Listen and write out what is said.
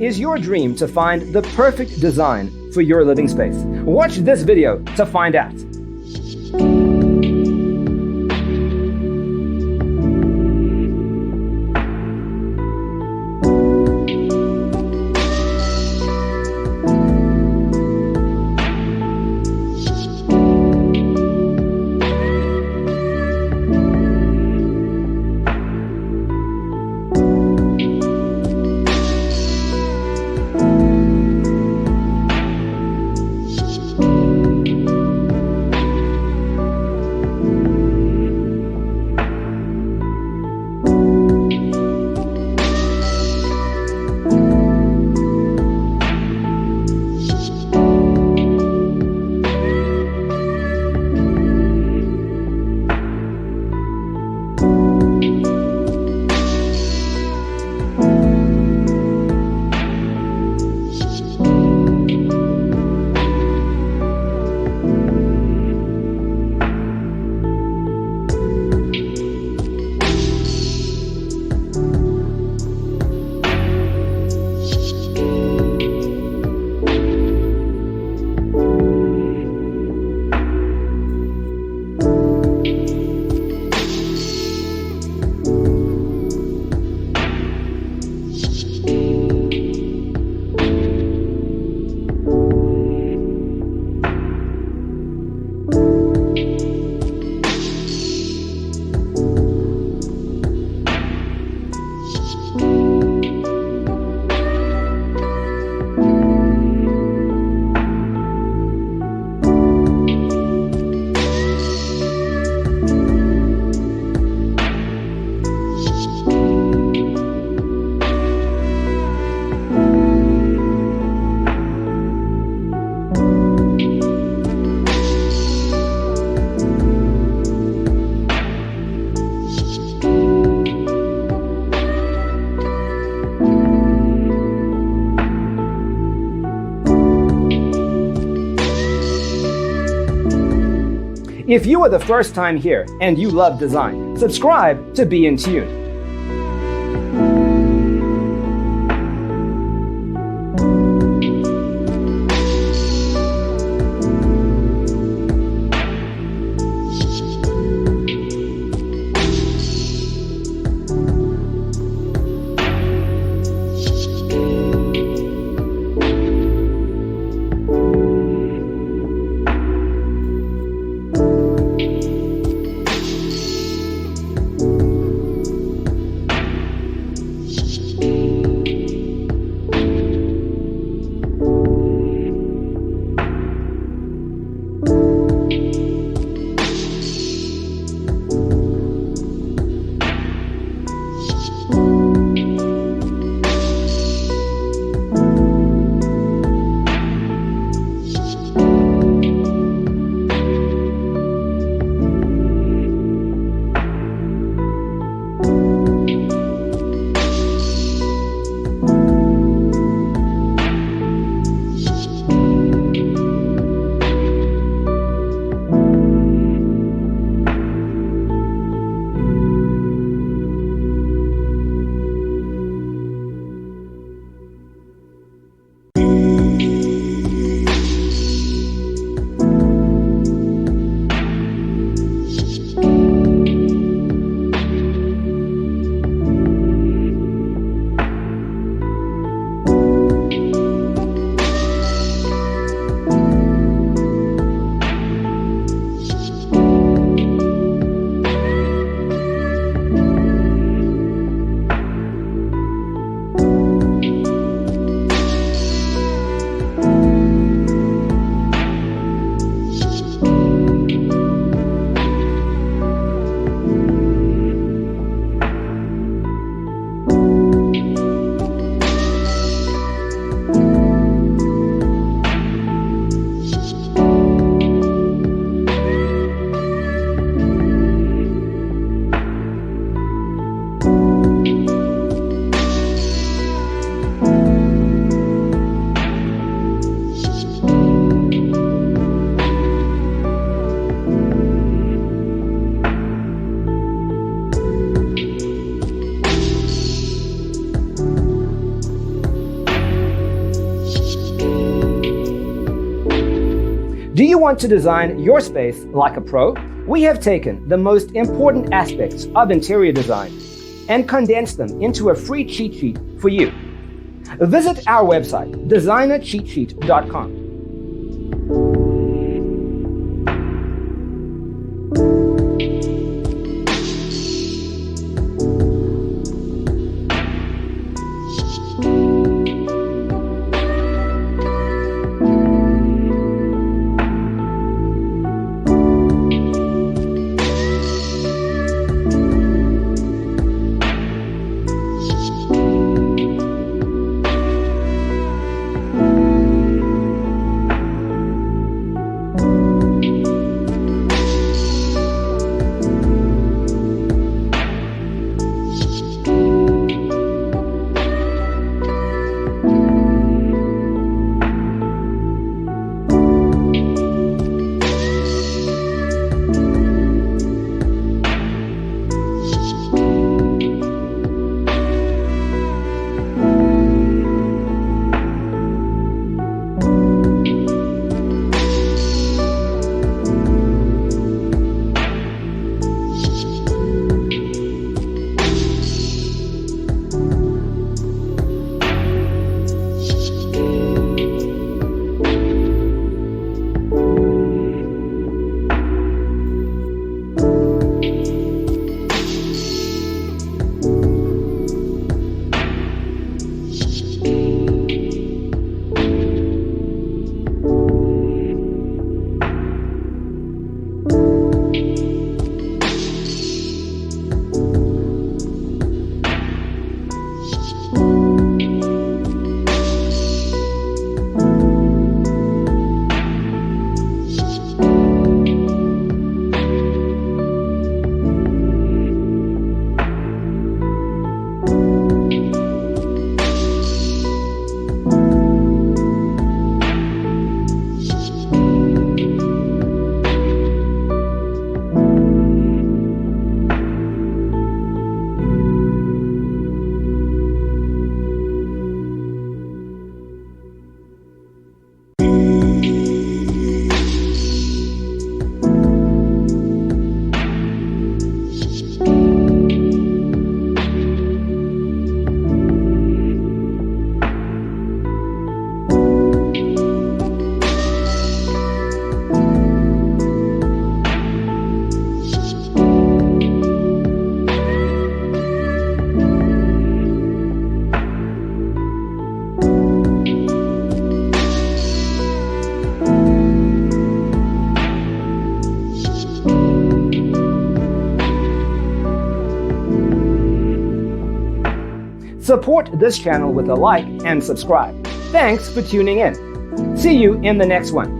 Is your dream to find the perfect design for your living space? Watch this video to find out. If you are the first time here and you love design, subscribe to Be in Tune. Do you want to design your space like a pro? We have taken the most important aspects of interior design and condensed them into a free cheat sheet for you. Visit our website, designercheatsheet.com. Support this channel with a like and subscribe. Thanks for tuning in. See you in the next one.